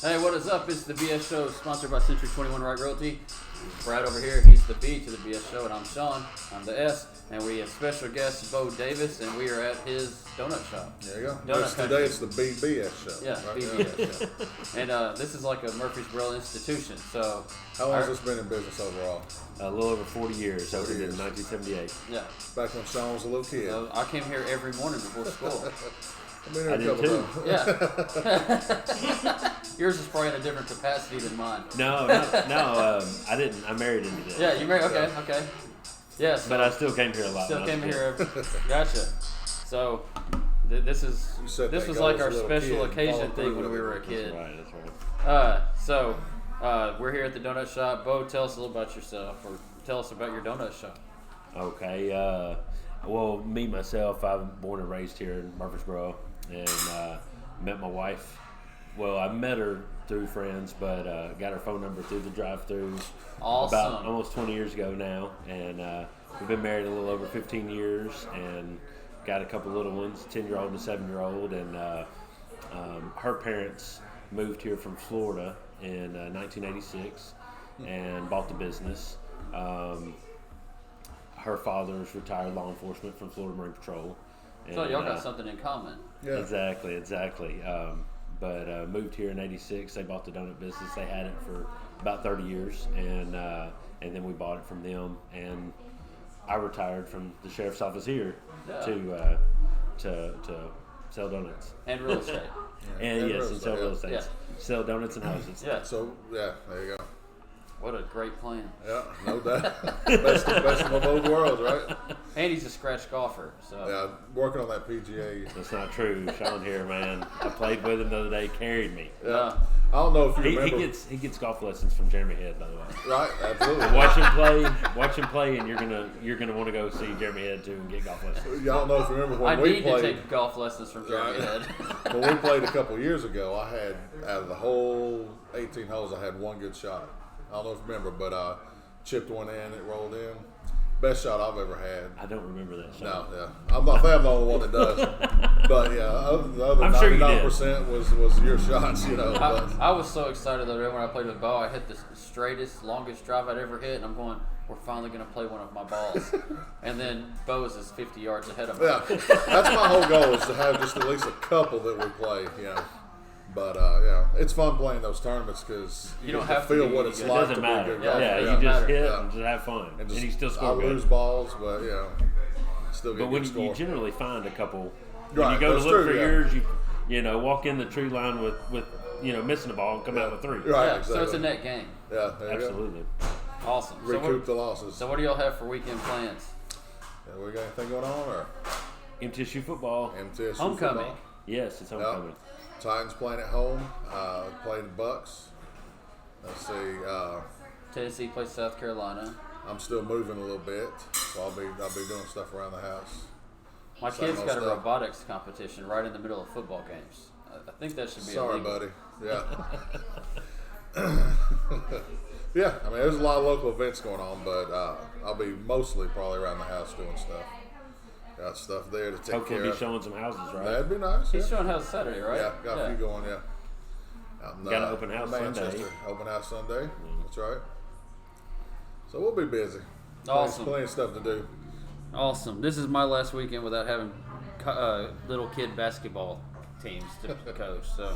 Hey, what is up? It's the BS Show, sponsored by Century 21 Wright Realty. Brad over here, he's the B to the BS Show, and I'm Sean. I'm the S, and we have special guest Bo Davis, and we are at his donut shop. There you go. Donut Today it's the BBS Show. Yeah, right? BBS Show. And this is like a Murfreesboro institution. So, how long has this been in business overall? A little over 40 years. Opened in 1978. Yeah. Back when Sean was a little kid. So I came here every morning before school. I've been here I a did couple too. times. Yeah. Yours is probably in a different capacity than mine. No, I didn't. I married into this. Yeah, you married. Okay. Yes. But I still came here a lot. Still when I came was a here. kid. Gotcha. So this is You said this that was goal like as our a little special kid, occasion followed thing through when with we it. were a kid. That's right. So we're here at the donut shop. Bo, tell us a little about yourself, or tell us about your donut shop. Okay. Well, me myself, I'm born and raised here in Murfreesboro, and met my wife. Well, I met her through friends, but got her phone number through the drive-throughs. Awesome. About almost 20 years ago now, and we've been married a little over 15 years, and got a couple little ones, 10-year-old and a 7-year-old, and her parents moved here from Florida in 1986 and bought the business. Her father's retired law enforcement from Florida Marine Patrol. And, So y'all got something in common. Yeah. Exactly. But moved here in '86. They bought the donut business. They had it for about 30 years, and then we bought it from them. And I retired from the sheriff's office here to sell donuts And real estate. and real sell real estate, Yeah. sell donuts and houses. Yeah. So, yeah, there you go. What a great plan. Yeah, no doubt. best of both worlds, right? And he's a scratch golfer. So Yeah, working on that PGA. That's not true. Sean here, man. I played with him the other day. Carried me. Yeah. I don't know if you He remember. gets golf lessons from Jeremy Head, by the way. Right, absolutely. Watch him play, and you're gonna want to go see Jeremy Head too and get golf lessons. Y'all know if you remember I when we need to played. take golf lessons from Jeremy Head. When we played a couple years ago, I had, out of the whole 18 holes, I had one good shot. I don't know if you remember, but I chipped one in, it rolled in. Best shot I've ever had. I don't remember that shot. No, yeah. I think I'm the only one that does. But yeah, the other I'm sure you 99% was your shots, you know. But I was so excited the other day when I played with Bo. I hit the straightest, longest drive I'd ever hit, and I'm going, we're finally going to play one of my balls. And then Bo's is 50 yards ahead of me. yeah, that's my whole goal, is to have just at least a couple that we play, you know. But yeah, it's fun playing those tournaments because You don't get have to feel be what it's good. It like to doesn't be a matter. good Yeah, golfer. Yeah, it you doesn't just matter. hit Yeah. and just have fun, and you still I score lose good. balls, but yeah, still get But when good you score. generally find a couple, when Right, you go to that's look true, for yeah. yours, you walk in the tree line with missing a ball and come out with three. Right, Yeah, exactly. so it's a net game. Yeah, there you Absolutely. Awesome. go. Recoup the losses. So what do y'all have for weekend plans? Yeah, we got anything going on or MTSU football. MTSU Homecoming. football? Yes, it's homecoming. Titans playing at home. Playing the Bucks. Let's see. Tennessee plays South Carolina. I'm still moving a little bit, so I'll be doing stuff around the house. My Same kid's old got a stuff. robotics competition right in the middle of football games. I think that should be Sorry, illegal. buddy. Yeah. Yeah, I mean, there's a lot of local events going on, but I'll be mostly probably around the house doing stuff. Got stuff there to take Hopefully, care be of. showing some houses, right? That'd be nice. He's Yeah, showing house Saturday, right? yeah, got a few going. Yeah. Out in, Got an open house Manchester. Sunday. Open house Sunday. That's right. So we'll be busy. Awesome. Plenty of stuff to do. Awesome. This is my last weekend without having little kid basketball teams to coach. So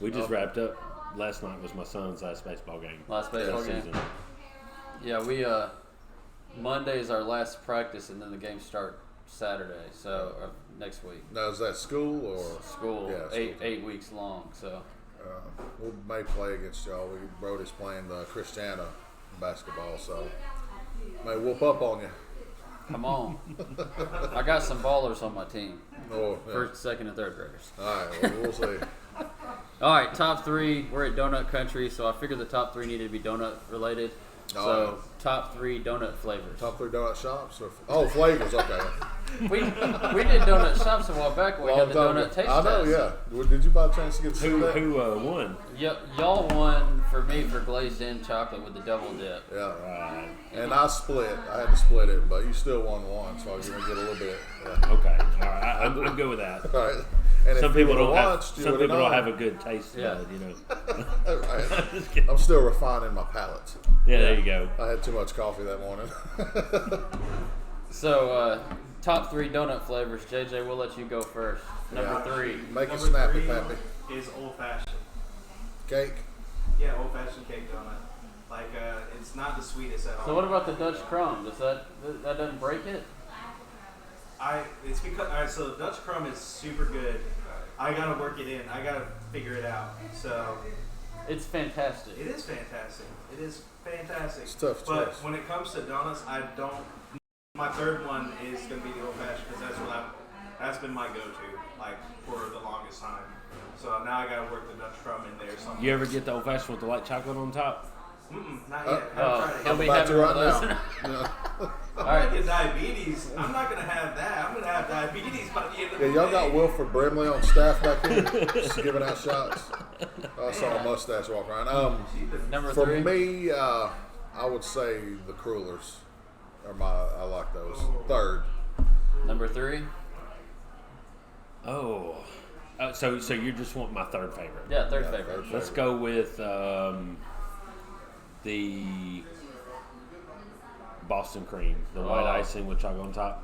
We just wrapped up. Last night was my son's last baseball game. last baseball this game. season. Yeah, we Monday is our last practice, and then the games start Saturday. So next week. Now, is that school or School, Yeah, school. eight weeks long. So we may play against y'all? Brody's playing the Christiana basketball, so may whoop up on you. come on. I got some ballers on my team. Oh, yeah. First, second, and third graders. All right, well, we'll see. All right, top three. We're at Donut Country, so I figured the top three needed to be donut related. Oh, So top three donut flavors. Top 3 donut shops? Flavors, okay. We did donut shops a while back when we had the Long time donut ago. taste I know, test. yeah. Well, did you by chance get to see that? Who won? Y'all won for me for glazed in chocolate with the double dip. Yeah. And I split. I had to split it, but you still won one, so I was going to get a little bit. Yeah. Okay. All right. I'm good with that. All right. And some if you people would've don't watched, have. you Some would've people don't known. have a good taste Yeah. bud, you know. Right. Just kidding. I'm still refining my palate. Yeah, there you go. I had too much coffee that morning. So, top 3 donut flavors. JJ, we'll let you go first. Number 3. Make it Number snappy, 3 Pappy. is old fashioned. Cake. Yeah, old fashioned cake donut. Like it's not the sweetest at all. So what about the Dutch crumb? Does that doesn't break it? It's because all right. So the Dutch crumb is super good. I gotta work it in. I gotta figure it out. So It's fantastic. it is fantastic. It is fantastic. It's tough But choice. when it comes to donuts, I don't. My third one is gonna be the old fashioned because that's been my go-to like for the longest time. So now I gotta work the Dutch crumb in there. Somewhere. You ever get the old fashioned with the white chocolate on top? Not yet. Oh, Haven't tried it he'll yet. be About to having right one of those. now. Yeah. I'm All right. gonna get diabetes. I'm not gonna have that. I'm gonna have diabetes by the end of the Yeah, day. y'all got Wilford Brimley on staff back here, just giving out shots. I saw a mustache walk around. Number For 3. me, I would say the Crullers are I like those. Third. Number 3. Oh. So you just want my third favorite? Yeah, third Yeah, favorite. third. Let's go with the Boston cream, the white Oh. icing with chocolate on top.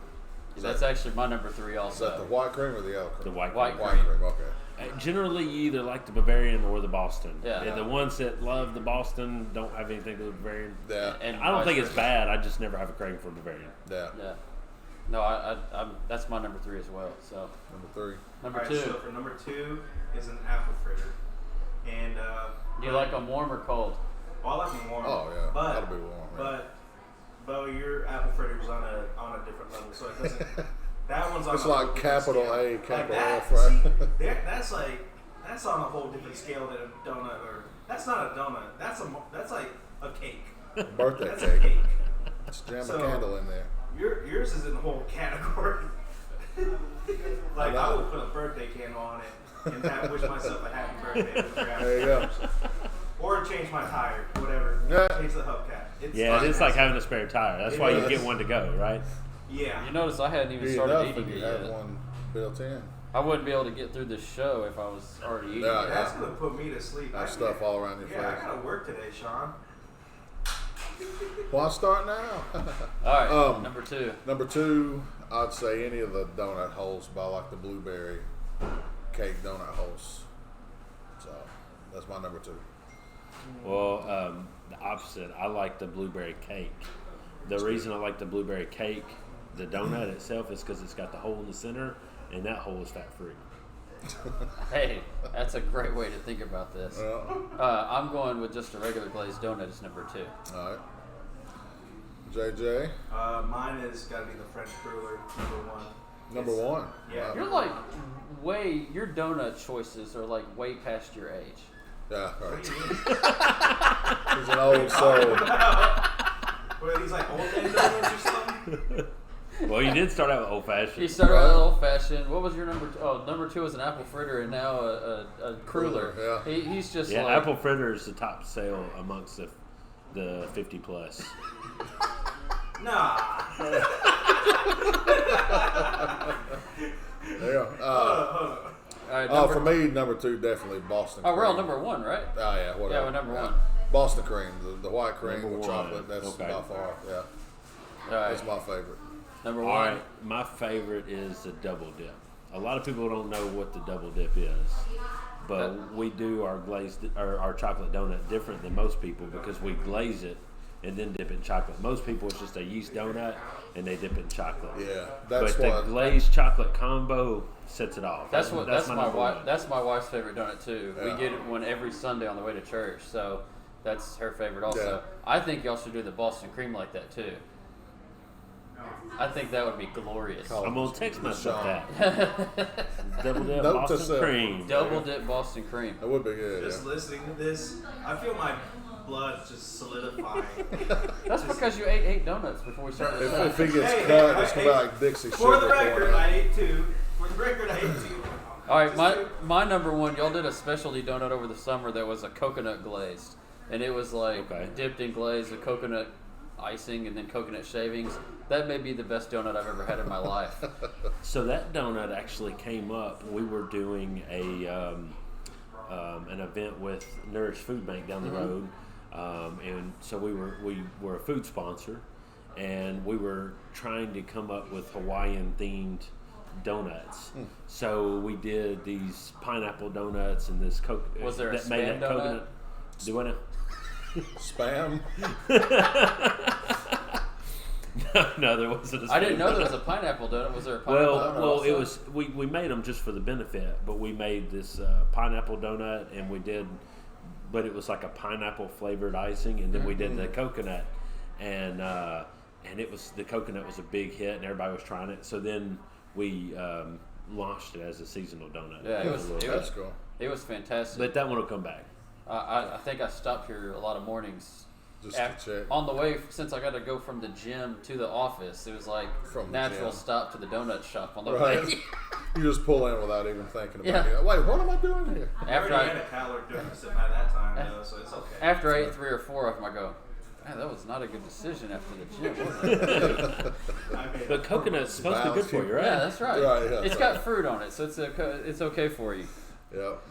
That's actually my number 3 Is that also. the white cream or the yellow The cream? white White cream. White cream, okay. Generally, you either like the Bavarian or the Boston. Yeah. And the ones that love the Boston don't have anything to do with Bavarian. Yeah, And I don't think vice it's versa. bad. I just never have a craving for Bavarian. yeah. Yeah. No, I'm that's my number 3 as well. So Number 3. number Alright, 2. so for number 2 is an apple fritter, and Do you like them warm or cold? I like them warm. Oh, yeah. but That'll be warm, yeah. But Bo, your apple fritter is on a different level, so it doesn't. That one's on. It's a like whole different capital scale. A, capital like F, that, right? See, that's on a whole different scale than a donut, or that's not a donut. That's like a cake. Birthday That's a cake. cake. Just jam So- a candle in there. Yours is in the whole category. Like I would put a birthday candle on it and wish myself a happy birthday. With your apple There you go. fritters. Or change my tire, whatever. Yeah. Change the hubcap. It's Yeah, it's like fantastic. having a spare tire. That's It why you is. get one to go, right? Yeah. You notice I hadn't even Be started enough eating if it you have yet. one built in. I wouldn't be able to get through this show if I was already eating Yeah, it. That's gonna put me to sleep. Have stuff all around your Yeah, face. I gotta work today, Sean. Why start now? All right, Um, number 2. Number 2, I'd say any of the donut holes, but I like the blueberry cake donut holes. So that's my number 2. Well, the opposite. I like the blueberry cake. The reason I like the blueberry cake, the donut itself, is because it's got the hole in the center, and that hole is fat free. Hey, that's a great way to think about this. I'm going with just a regular glazed donut as number 2. All right. JJ, Mine is gotta be the French cruller, number 1. number 1. Yeah. You're like your donut choices are like way past your age. Yeah, all What right. do you mean? He's an old soul. What are these like old man donuts or something? Well, you did start out with old You fashioned. started out old fashioned. What was your number 2? Oh, number 2 was an apple fritter and now a cruller. Yeah. He's just Yeah, like apple fritter is the top sale amongst the 50 plus. Nah. Yeah. Hold on. All right, Oh, for me, number 2 definitely Boston. oh, we're on cream. number 1, right? Oh yeah, whatever. Yeah, we're number 1. Boston cream, the white cream Number with one. chocolate. That's Okay. by far. Yeah, All right, that's my favorite. number All 1. right, my favorite is the double dip. A lot of people don't know what the double dip is, but we do our glazed or our chocolate donut different than most people because we glaze it and then dip it in chocolate. Most people it's just a yeast donut and they dip it in chocolate. Yeah, that's But the what. glazed chocolate combo sets it off. That's my number wife. one. That's my wife's favorite donut too. Yeah. We get one every Sunday on the way to church, so that's her favorite also. Yeah. I think y'all should do the Boston cream like that too. I think that would be glorious. Call I'm gonna text myself Sean. that. Double dip Note to Boston self. cream. Double dip Boston cream. That would be good. Just Yeah. listening to this, I feel my blood just solidifying. That's because you ate 8 donuts before we started the show. If he gets Hey, cut, hey, it's gonna hey, be like Dixie For sugar the pouring record, out. I ate 2. For the record, I ate 2. All right, Just my number 1. Y'all did a specialty donut over the summer that was a coconut glazed, and it was like Okay. dipped in glaze, a coconut icing and then coconut shavings. That may be the best donut I've ever had in my life. So that donut actually came up. We were doing an event with Nourish Food Bank down the road, and so we were a food sponsor, and we were trying to come up with Hawaiian themed donuts. So we did these pineapple donuts and this coconut. Was there a that made spam that donut? coconut? Do I know? Spam. No, there wasn't a spam I didn't know donut. there was a pineapple donut. Was there a pineapple donut? Well, also? it was. We made them just for the benefit, but we made this pineapple donut, and we did, but it was like a pineapple flavored icing, and then we did the coconut, and it was the coconut was a big hit, and everybody was trying it. So then we launched it as a seasonal donut. Yeah, That's cool. it was fantastic. But that one will come back. I think I stopped here a lot of mornings. Just to check. On the way, since I got to go from the gym to the office, it was like From the natural gym. stop to the donut shop on the Right. way. You just pull in without even thinking about Yeah. it. Wait, what am I doing here? I After already I had a caloric deficit by that time, though, so it's okay. after I ate 3 or 4 of them, I go, man, that was not a good decision after the gym, was it? I made But it. coconut's supposed to be good for you, right? Yeah, that's right. Right, yeah, It's right. got fruit on it, so it's okay for you. Yep.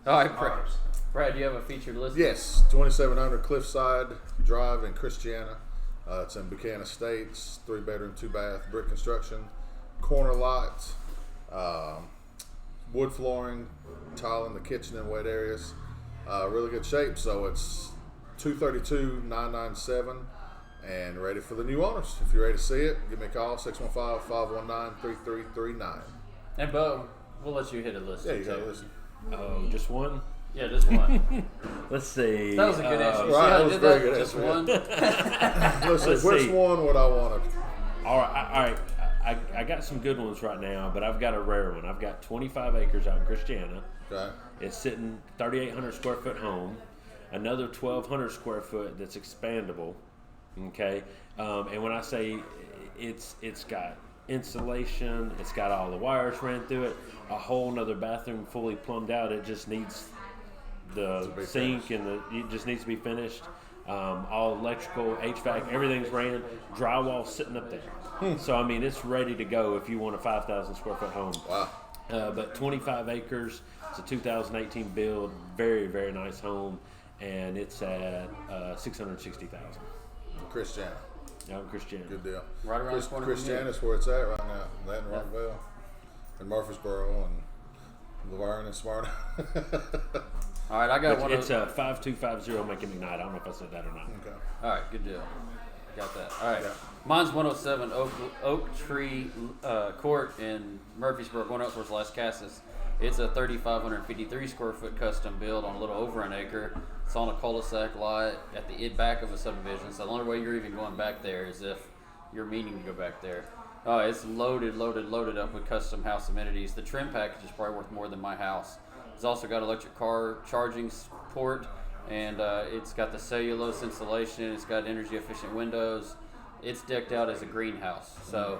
All right, Ours. Brad, do you have a featured list? Yes, 2700 Cliffside Drive in Christiana. It's in Buchanan Estates, 3-bedroom, 2-bath, brick construction, corner lot, wood flooring, tile in the kitchen and wet areas. Really good shape. So it's 232-997 and ready for the new owners. If you're ready to see it, give me a call, 615-519-3339. And Bo, we'll let you hit a list. Yeah, you too. got to listen. Oh, just one. Yeah, just one. Let's see. That was a good answer. You right, see how that I was did very that? good Just answer, one. Listen, Let's which see. one would I want to? All right. I got some good ones right now, but I've got a rare one. I've got 25 acres out in Christiana. Okay. It's sitting 3,800 square foot home, another 1,200 square foot that's expandable. Okay, and when I say it's got insulation, it's got all the wires ran through it, a whole nother bathroom fully plumbed out. It just needs the be sink and it just needs to be finished. All electrical, HVAC, everything's ran. Drywall sitting up there. So I mean, it's ready to go if you want a 5,000 square foot home. Wow. But 25 acres. It's a 2018 build. Very, very nice home, and it's at $660,000. Christiana. Out in Christiana. Good deal. Right around the corner from Christiana here. is where it's at right now. That and Rockville, and Murfreesboro, and Laverne and Smyrna. All right, I got one. It's a 5250 Macon McKnight. I don't know if I said that or not. Okay. All right, good deal. Got that. All right. Yeah. Mine's 107 Oak Tree Court in Murfreesboro, going up towards Las Casas. It's a 3,553 square foot custom build on a little over an acre. It's on a cul-de-sac lot at the back of a subdivision. So the only way you're even going back there is if you're meaning to go back there. It's loaded up with custom house amenities. The trim package is probably worth more than my house. It's also got electric car charging port, and it's got the cellulose insulation. It's got energy efficient windows. It's decked out as a greenhouse. So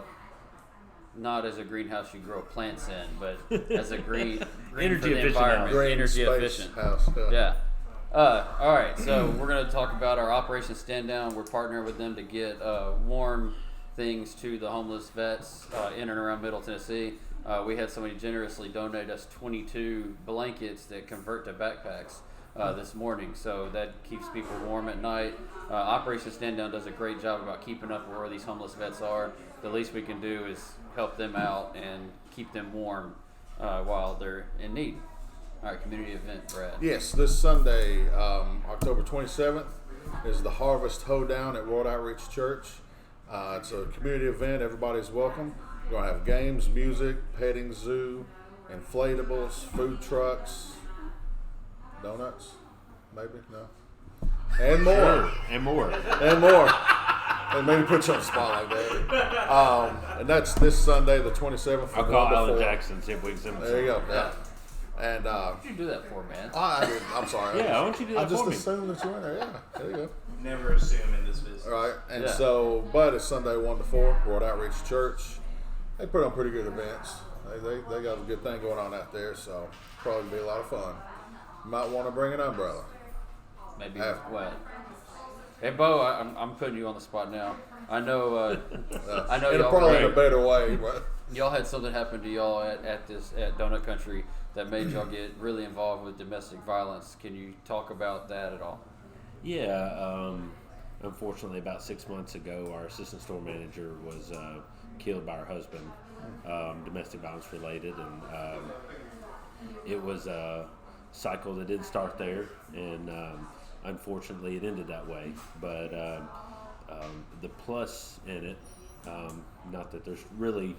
not as a greenhouse you grow plants in, but as a green Energy for the efficient environment. house. Green Energy space efficient. house. Yeah. All right, so we're going to talk about our Operation Stand Down. We're partnering with them to get warm things to the homeless vets in and around Middle Tennessee. We had somebody generously donate us 22 blankets that convert to backpacks this morning, so that keeps people warm at night. Operation Stand Down does a great job about keeping up where these homeless vets are. The least we can do is help them out and keep them warm while they're in need. All right, community event, Brad. Yes, this Sunday, October 27th, is the Harvest Hoedown at World Outreach Church. It's a community event. Everybody's welcome. We're going to have games, music, petting zoo, inflatables, food trucks, donuts, maybe? No. And more. Sure, and more. And more. And maybe put you on the spot like that. And that's this Sunday, the 27th. from I'll call 1 to Alan 4. Jackson, see if we can send him There you go. something. Yeah. And What'd you do that for, man? I'm sorry. Yeah, why don't you do that I just for me? assumed that you were in there. Yeah, there you go. Never assume in this business. All right, and Yeah. so, but it's Sunday 1 to 4, World Outreach Church. They put on pretty good events. They got a good thing going on out there, so probably be a lot of fun. You might want to bring an umbrella. Maybe After. what? Hey, Bo, I'm putting you on the spot now. I know. I know It'll y'all. probably in a better way. But Y'all had something happen to y'all at Donut Country that made y'all get really involved with domestic violence. Can you talk about that at all? Yeah, unfortunately, about 6 months ago, our assistant store manager was killed by her husband, domestic violence related, and it was a cycle that didn't start there, and unfortunately, it ended that way. But the plus in it, not that there's really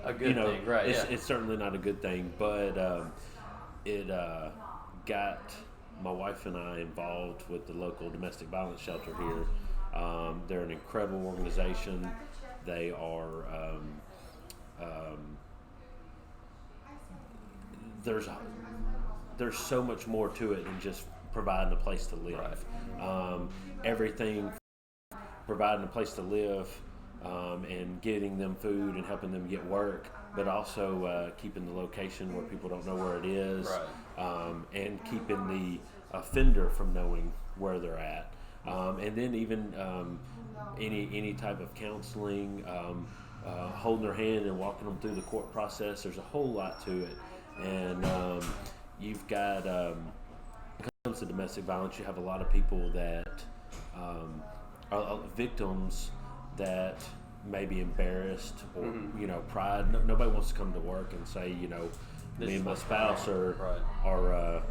A good thing, right? It's certainly not a good thing, but it got my wife and I involved with the local domestic violence shelter here. They're an incredible organization. They are there's so much more to it than just providing a place to live. Everything, providing a place to live, and getting them food and helping them get work, but also keeping the location where people don't know where it is, and keeping the offender from knowing where they're at, and then even any type of counseling, holding their hand and walking them through the court process. There's a whole lot to it, and you've got when it comes to domestic violence, you have a lot of people that are victims that may be embarrassed or pride. Nobody wants to come to work and say, me and my spouse are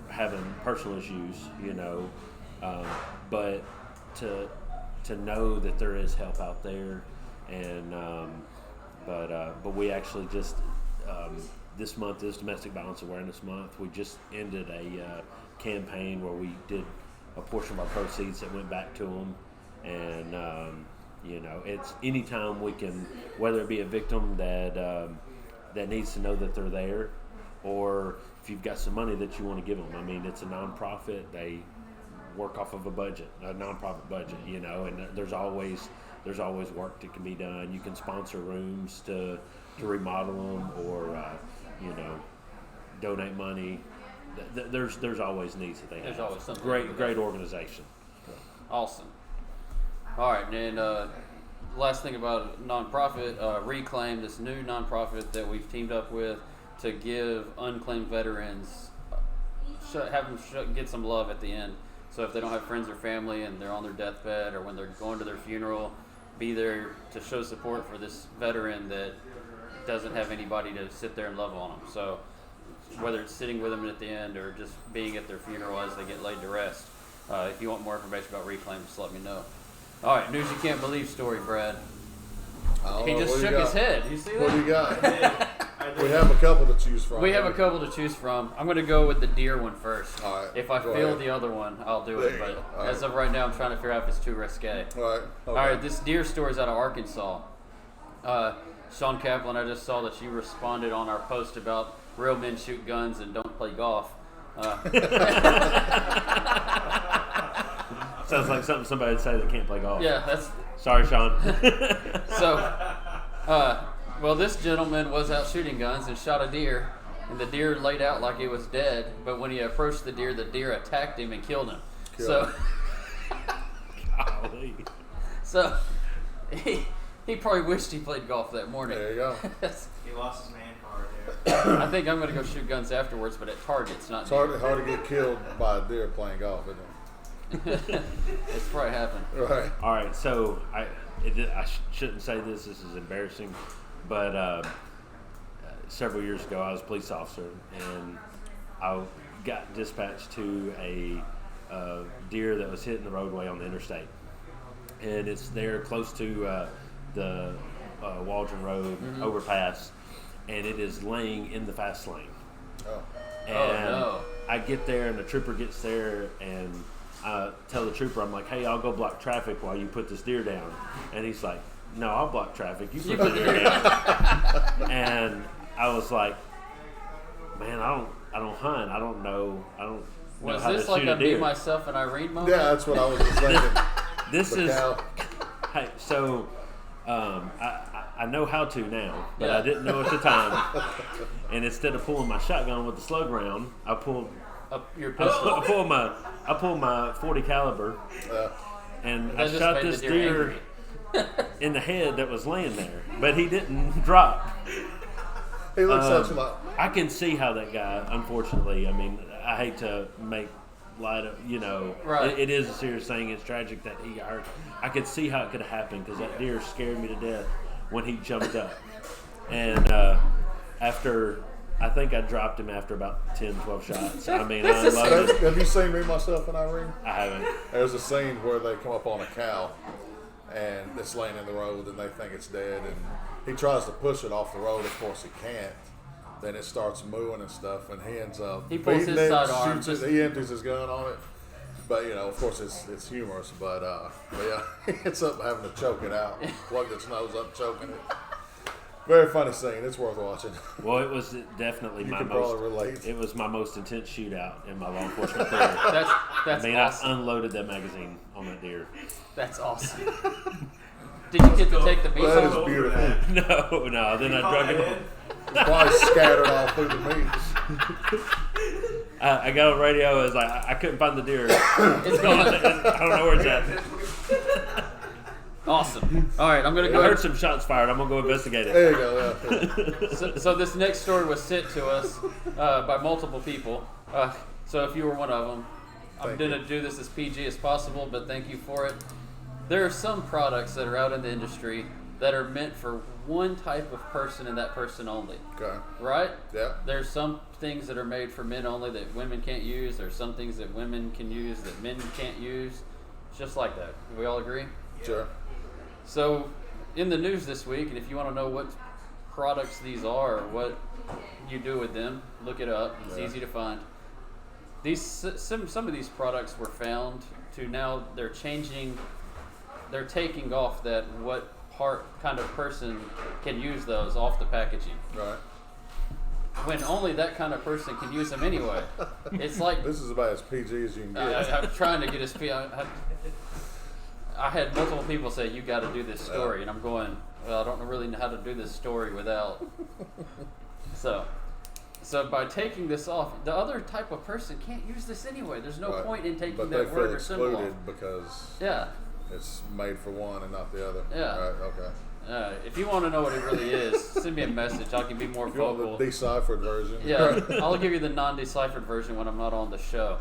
having personal issues, but to know that there is help out there, and but we actually just this month is Domestic Violence Awareness Month. We just ended a campaign where we did a portion of our proceeds that went back to them, and it's anytime we can, whether it be a victim that needs to know that they're there, or if you've got some money that you want to give them. I mean, it's a nonprofit. They work off of a nonprofit budget, and there's always work that can be done. You can sponsor rooms to remodel them, or donate money. There's always needs that they have. There's always something. Great organization. Awesome. All right, and last thing about nonprofit, Reclaim, this new nonprofit that we've teamed up with to give unclaimed veterans, get some love at the end. So if they don't have friends or family and they're on their deathbed, or when they're going to their funeral, be there to show support for this veteran that doesn't have anybody to sit there and love on them. So whether it's sitting with them at the end or just being at their funeral as they get laid to rest. If you want more information about Reclaim, just let me know. All right, news you can't believe story, Brad. He just shook his head. You see that? What do you got? We have a couple to choose from. We have a couple to choose from. I'm going to go with the deer one first. All right. If I fail the other one, I'll do it. But as of right now, I'm trying to figure out if it's too risque. All right. Okay. All right, this deer story is out of Arkansas. Sean Kaplan, I just saw that you responded on our post about real men shoot guns and don't play golf. Sounds like something somebody would say that can't play golf. Yeah, that's... Sorry, Sean. Well, this gentleman was out shooting guns and shot a deer, and the deer laid out like it was dead, but when he approached the deer attacked him and killed him. Golly. So he probably wished he played golf that morning. There you go. He lost his man card there. I think I'm going to go shoot guns afterwards, but at targets, not It's hard to get killed by a deer playing golf, isn't it? It's probably happened. Right. All right, so I shouldn't say this. This is embarrassing, but several years ago, I was a police officer, and I got dispatched to a deer that was hitting the roadway on the interstate, and it's there close to the Waldron Road overpass, and it is laying in the fast lane. Oh. And no. I get there, and the trooper gets there, and I tell the trooper, I'm like, hey, I'll go block traffic while you put this deer down. And he's like, no, I'll block traffic. You put the deer down. And I was like, man, I don't hunt. I don't know how this to like shoot a a deer. Me, Myself, and Irene moment? Yeah, that's what I was just thinking. This The is, cow. hey, so I know how to now, but Yeah. I didn't know at the time. And instead of pulling my shotgun with the slug round, I pulled your I pistol. pull my 40 caliber, and I That just shot made the this deer deer angry. in the head that was laying there, but he didn't drop. He looks at you like, I can see how that guy, unfortunately, I mean, I hate to make light of, Right. it is a serious thing. It's tragic that he got hurt. I could see how it could have happened because that deer scared me to death when he jumped up. And I think I dropped him after about 10, 12 shots. I mean, I unloaded. have you seen Me, Myself, and Irene? I haven't. There's a scene where they come up on a cow and it's laying in the road and they think it's dead, and he tries to push it off the road. Of course he can't. Then it starts mooing and stuff, and he ends up He pulls beating his it, sidearm, shoots it, he empties his gun on it. But of course it's humorous, but yeah, he ends up having to choke it out, plug its nose up, choking it. Very funny scene. It's worth watching. Well, it was definitely You my can most. probably relate. It was my most intense shootout in my law enforcement career. That's I awesome. I unloaded that magazine on that deer. That's awesome. Did you get to take the beat That off? is beautiful. No. Then I drug it on. It's probably scattered all through the meat. I got on radio. I was like, I couldn't find the deer. It's gone. I don't know where it's at. Awesome. All right, I'm gonna I go. heard some shots fired. I'm gonna go investigate it. There you go. Yeah. So this next story was sent to us by multiple people. So if you were one of them, I'm Thank going to you. do this as PG as possible, but thank you for it. There are some products that are out in the industry that are meant for one type of person and that person only, Okay. right? Yeah. There's some things that are made for men only that women can't use. There's some things that women can use that men can't use. It's just like that. We all agree? Sure. So, in the news this week, and if you want to know what products these are or what you do with them, look it up. It's Yeah. easy to find. Some of these products were found to now they're taking off that what kind of person can use those off the packaging. Right. When only that kind of person can use them anyway. It's like This is about as PG as you can get. I'm trying to get his I had multiple people say, you got to do this story. And I'm going, well, I don't really know how to do this story without. So by taking this off, the other type of person can't use this anyway. There's no Right. point in taking But that they word feel or symbol off. excluded because Yeah. it's made for one and not the other. Yeah. Right. Okay. If you want to know what it really is, send me a message. I can be more If you want vocal. the deciphered version. Yeah, I'll give you the non-deciphered version when I'm not on the show.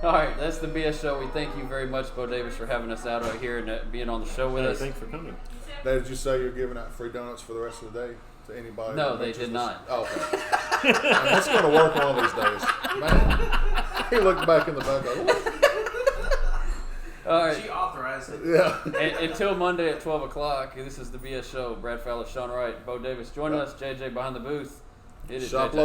All right, that's the BS show. We thank you very much, Bo Davis, for having us out here and being on the show with Hey, us. thanks for coming. Now, did you say you're giving out free donuts for the rest of the day to anybody? No, that they mentions did this? not. Oh, okay. That's going to work one of these days. Man, he looked back in the back like, what? All right. She authorized it. Yeah. Until Monday at 12 o'clock, this is the BS show. Brad Fowler, Sean Wright, Bo Davis joining us, JJ behind the booth. It is Shop JJ.